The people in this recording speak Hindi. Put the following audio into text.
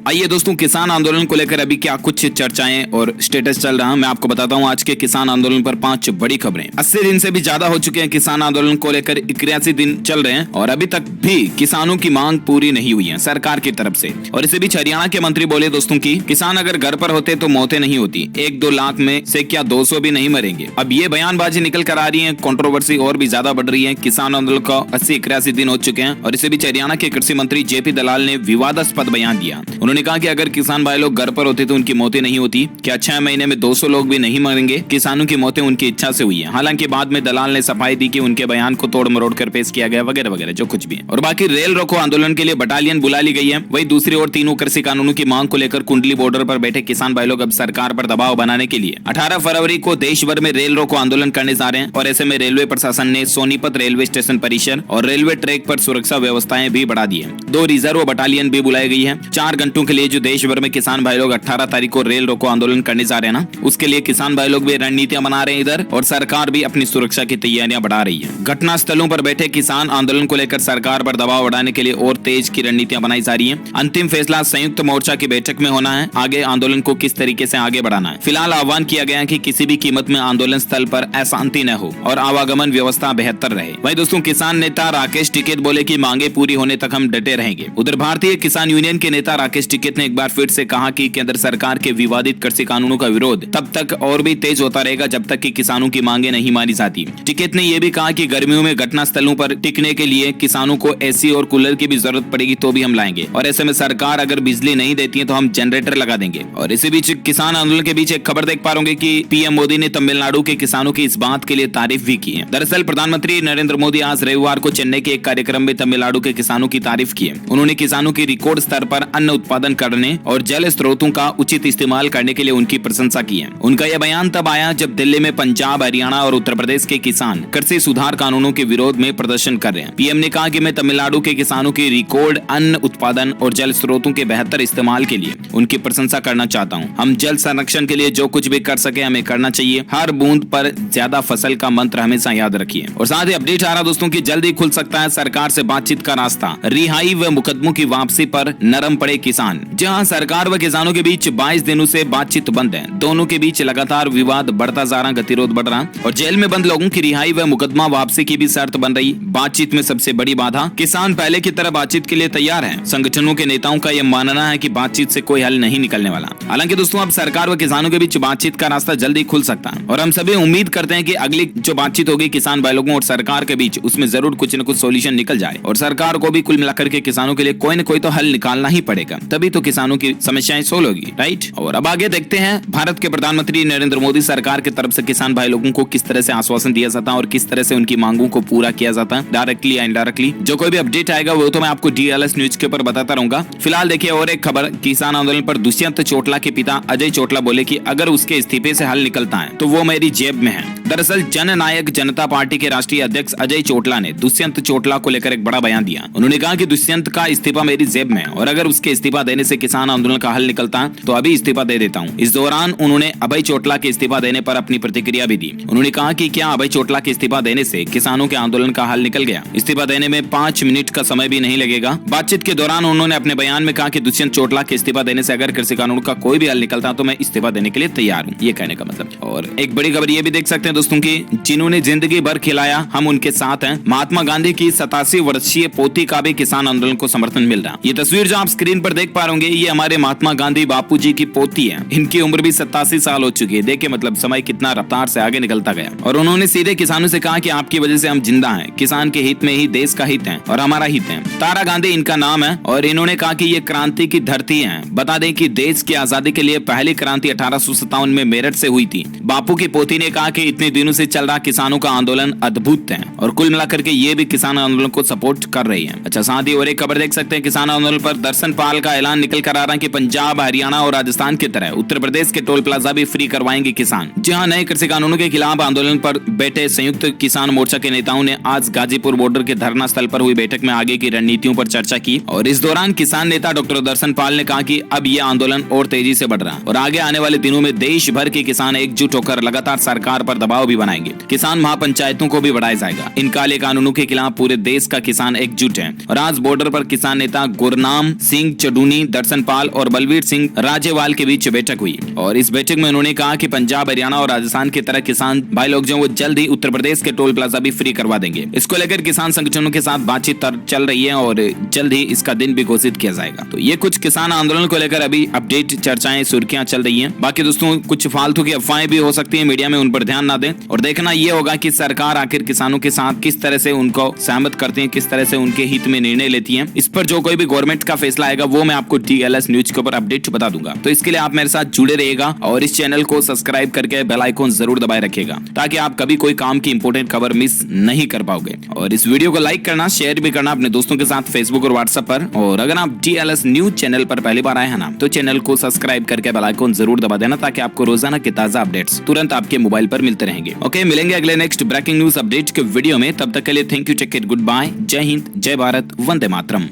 आइए दोस्तों, किसान आंदोलन को लेकर अभी क्या कुछ चर्चाएं और स्टेटस चल रहा है मैं आपको बताता हूं। आज के किसान आंदोलन पर 5 बड़ी खबरें। 80 दिन से भी ज्यादा हो चुके हैं किसान आंदोलन को लेकर, 81 दिन चल रहे हैं और अभी तक भी किसानों की मांग पूरी नहीं हुई है सरकार की तरफ से। और इसी बीच हरियाणा के मंत्री बोले दोस्तों की किसान अगर घर पर होते तो मौतें नहीं होती, 1-2 लाख में से क्या 200 भी नहीं मरेंगे। अब ये बयानबाजी निकल कर आ रही है, कंट्रोवर्सी और भी ज्यादा बढ़ रही है। किसान आंदोलन का 80-81 दिन हो चुके हैं और इसी बीच हरियाणा के कृषि मंत्री जेपी दलाल ने विवादास्पद बयान दिया। उन्होंने कहा कि अगर किसान भाई लोग घर पर होते तो उनकी मौतें नहीं होती, क्या 6 महीने में 200 लोग भी नहीं मरेंगे। किसानों की मौतें उनकी इच्छा से हुई है। हालांकि बाद में दलाल ने सफाई दी कि उनके बयान को तोड़ मरोड़ कर पेश किया गया वगैरह वगैरह जो कुछ भी है। और बाकी रेल रोको आंदोलन के लिए बटालियन बुला ली गई है। वही दूसरी ओर तीनों कृषि कानूनों की मांग को लेकर कुंडली बॉर्डर पर बैठे किसान भाई लोग अब सरकार पर दबाव बनाने के लिए 18 फरवरी को देश भर में रेल रोको आंदोलन करने जा रहे हैं। और ऐसे में रेलवे प्रशासन ने सोनीपत रेलवे स्टेशन परिसर और रेलवे ट्रैक पर सुरक्षा व्यवस्थाएं भी बढ़ा दी है। 2 रिजर्व बटालियन भी बुलाई गई है। 4 घंटों के लिए जो देश भर में किसान भाई लोग 18 तारीख को रेल रोको आंदोलन करने जा रहे हैं ना, उसके लिए किसान भाई लोग भी रणनीतियां बना रहे हैं इधर, और सरकार भी अपनी सुरक्षा की तैयारियां बढ़ा रही है। घटना स्थलों पर बैठे किसान आंदोलन को लेकर सरकार पर दबाव बढ़ाने के लिए और तेज की रणनीतियां बनाई जा रही है। अंतिम फैसला संयुक्त मोर्चा की बैठक में होना है, आगे आंदोलन को किस तरीके से आगे बढ़ाना है। फिलहाल आह्वान किया गया है कि किसी भी कीमत में आंदोलन स्थल पर अशांति न हो और आवागमन व्यवस्था बेहतर रहे। वही दोस्तों, किसान नेता राकेश टिकैत बोले कि मांगे पूरी होने तक हम डटे रहेंगे। उधर भारतीय किसान यूनियन के नेता राकेश टिकैत ने एक बार फिर से कहा कि केंद्र सरकार के विवादित कृषि कानूनों का विरोध तब तक और भी तेज होता रहेगा जब तक कि किसानों की मांगे नहीं मानी जाती। टिकैत ने यह भी कहा कि गर्मियों में घटना स्थलों पर टिकने के लिए किसानों को एसी और कूलर की भी जरूरत पड़ेगी तो भी हम लाएंगे, और ऐसे में सरकार अगर बिजली नहीं देती है तो हम जनरेटर लगा देंगे। और इसी बीच किसान आंदोलन के बीच एक खबर देख पा रहे कि पीएम मोदी ने तमिलनाडु के किसानों की इस बात के लिए तारीफ भी की है। दरअसल प्रधानमंत्री नरेंद्र मोदी आज रविवार को चेन्नई के एक कार्यक्रम में तमिलनाडु के किसानों की तारीफ की है। उन्होंने किसानों की रिकॉर्ड स्तर पर अन्न उत्पादन करने और जल स्रोतों का उचित इस्तेमाल करने के लिए उनकी प्रशंसा की है। उनका यह बयान तब आया जब दिल्ली में पंजाब, हरियाणा और उत्तर प्रदेश के किसान कृषि सुधार कानूनों के विरोध में प्रदर्शन कर रहे हैं। पीएम ने कहा कि मैं तमिलनाडु के किसानों की रिकॉर्ड अन्न उत्पादन और जल स्रोतों के बेहतर इस्तेमाल के लिए उनकी प्रशंसा करना चाहता हूं। हम जल संरक्षण के लिए जो कुछ भी कर सके हमें करना चाहिए। हर बूंद पर ज्यादा फसल का मंत्र हमेशा याद रखिए। और साथ ही अपडेट आ रहा दोस्तों की जल्दी खुल सकता है सरकार से बातचीत का रास्ता। रिहाई व मुकदमों की वापसी पर नरम पड़े किसान। जहां सरकार व किसानों के बीच 22 दिनों से बातचीत बंद है, दोनों के बीच लगातार विवाद बढ़ता जा रहा, गतिरोध बढ़ रहा और जेल में बंद लोगों की रिहाई व मुकदमा वापसी की भी शर्त बन रही। बातचीत में सबसे बड़ी बाधा, किसान पहले की तरह बातचीत के लिए तैयार है। संगठनों के नेताओं का यह मानना है कि बातचीत से कोई हल नहीं निकलने वाला। हालांकि दोस्तों अब सरकार व किसानों के बीच बातचीत का रास्ता जल्दी खुल सकता है और हम सभी उम्मीद करते हैं कि अगली जो बातचीत होगी किसान भाई लोगों और सरकार के बीच, उसमें जरूर कुछ न कुछ सोल्यूशन निकल जाए और सरकार को भी कुल मिलाकर के किसानों के लिए कोई न कोई तो हल निकालना ही पड़ेगा, तभी तो किसानों की समस्याएं सोल्व होगी, राइट। और अब आगे देखते हैं भारत के प्रधानमंत्री नरेंद्र मोदी सरकार की तरफ से किसान भाई लोगों को किस तरह से आश्वासन दिया जाता है और किस तरह से उनकी मांगों को पूरा किया जाता है, डायरेक्टली या इनडायरेक्टली। जो कोई भी अपडेट आएगा वो तो मैं आपको डीएलएस न्यूज के ऊपर बताता रहूंगा। फिलहाल देखिए और एक खबर, किसान आंदोलन पर दुष्यंत चोटला के पिता अजय चोटला बोले कि अगर उसके इस्तीफे से हल निकलता है तो वो मेरी जेब में है। दरअसल जननायक जनता पार्टी के राष्ट्रीय अध्यक्ष अजय चोटला ने दुष्यंत चोटला को लेकर एक बड़ा बयान दिया। उन्होंने कहा कि दुष्यंत का इस्तीफा मेरी जेब में है और अगर उसके इस्तीफा देने से किसान आंदोलन का हल निकलता है तो अभी इस्तीफा दे देता हूं। इस दौरान उन्होंने अभय चोटला के इस्तीफा देने पर अपनी प्रतिक्रिया भी दी। उन्होंने कहा कि क्या अभय चोटला के इस्तीफा देने से किसानों के आंदोलन का हल निकल गया? इस्तीफा देने में 5 मिनट का समय भी नहीं लगेगा। बातचीत के दौरान उन्होंने अपने बयान में कहा कि दुष्यंत चोटला के इस्तीफा देने से अगर कृषि कानून का कोई भी हल निकलता तो मैं इस्तीफा देने के लिए तैयार हूँ, ये कहने का मतलब। और एक बड़ी खबर ये भी देख सकते हैं दोस्तों की, जिन्होंने जिंदगी भर खिलाया हम उनके साथ हैं। महात्मा गांधी की 87 वर्षीय पोती का भी किसान आंदोलन को समर्थन मिल रहा। ये तस्वीर जो आप स्क्रीन पर देख पा रहे ये हमारे महात्मा गांधी बापू जी की पोती है। इनकी उम्र भी 87 साल हो चुकी है। देखिए मतलब समय कितना रफ्तार से आगे निकलता गया। और उन्होंने सीधे किसानों से कहा कि आपकी वजह से हम जिंदा हैं, किसान के हित में ही देश का हित है और हमारा हित है। तारा गांधी इनका नाम है और इन्होंने कहा कि ये क्रांति की धरती है। बता दें कि देश की आजादी के लिए पहली क्रांति 1857 में मेरठ से हुई थी। बापू की पोती ने कहा कि इतने दिनों से चल रहा किसानों का आंदोलन अद्भुत है और कुल मिलाकर के ये भी किसान आंदोलन को सपोर्ट कर रही है। अच्छा, साथ ही और एक खबर देख सकते हैं, किसान आंदोलन पर दर्शन पाल का ऐलान निकल कर आ रहा है कि पंजाब, हरियाणा और राजस्थान की तरह उत्तर प्रदेश के टोल प्लाजा भी फ्री करवाएंगे किसान। जहां नए कृषि कानूनों के खिलाफ आंदोलन पर बैठे संयुक्त किसान मोर्चा के नेताओं ने आज गाजीपुर बॉर्डर के धरना स्थल पर हुई बैठक में आगे की रणनीतियों पर चर्चा की। और इस दौरान किसान नेता डॉक्टर दर्शन पाल ने कहा कि अब यह आंदोलन और तेजी से बढ़ रहा है और आगे आने वाले दिनों में देश भर के किसान एकजुट होकर लगातार सरकार पर दबाव भी बनाएंगे। किसान महापंचायतों को भी बढ़ाया जाएगा। इन काले कानूनों के खिलाफ पूरे देश का किसान एकजुट है। और आज बॉर्डर पर किसान नेता गुरनाम सिंह चडूनी सोनी, दर्शन पाल और बलवीर सिंह राजेवाल के बीच बैठक हुई और इस बैठक में उन्होंने कहा कि पंजाब, हरियाणा और राजस्थान की तरह किसान भाई लोग जो वो जल्द ही उत्तर प्रदेश के टोल प्लाजा भी फ्री करवा देंगे। इसको लेकर किसान संगठनों के साथ बातचीत चल रही है और जल्द ही इसका दिन भी घोषित किया जाएगा। तो ये कुछ किसान आंदोलन को लेकर अभी अपडेट, चर्चाएं, सुर्खियां चल रही हैं। बाकी दोस्तों कुछ फालतू की अफवाहें भी हो सकती हैं मीडिया में, उन पर ध्यान ना दें और देखना ये होगा कि सरकार आखिर किसानों के साथ किस तरह से उनको सहमत करती है, किस तरह से उनके हित में निर्णय लेती है। इस पर जो कोई भी गवर्नमेंट का फैसला आएगा वो मैं आपको TLS न्यूज के ऊपर अपडेट बता दूंगा। तो इसके लिए आप मेरे साथ जुड़े रहिएगा और इस चैनल को सब्सक्राइब करके बेल आइकन जरूर दबाए रखिएगा ताकि आप कभी कोई काम की इंपोर्टेंट खबर मिस नहीं कर पाओगे। और इस वीडियो को लाइक करना, शेयर भी करना अपने दोस्तों के साथ फेसबुक और व्हाट्सएप पर। और अगर आप TLS न्यूज चैनल पर पहली बार आए हैं ना तो चैनल को सब्सक्राइब करके बेल आइकन जरूर दबा देना ताकि आपको रोजाना के ताजा अपडेट्स तुरंत आपके मोबाइल पर मिलते रहेंगे। ओके, मिलेंगे अगले नेक्स्ट ब्रेकिंग न्यूज अपडेट के वीडियो में। तब तक के लिए thank you, take care, good bye, जय हिंद, जय भारत, वंदे मातरम।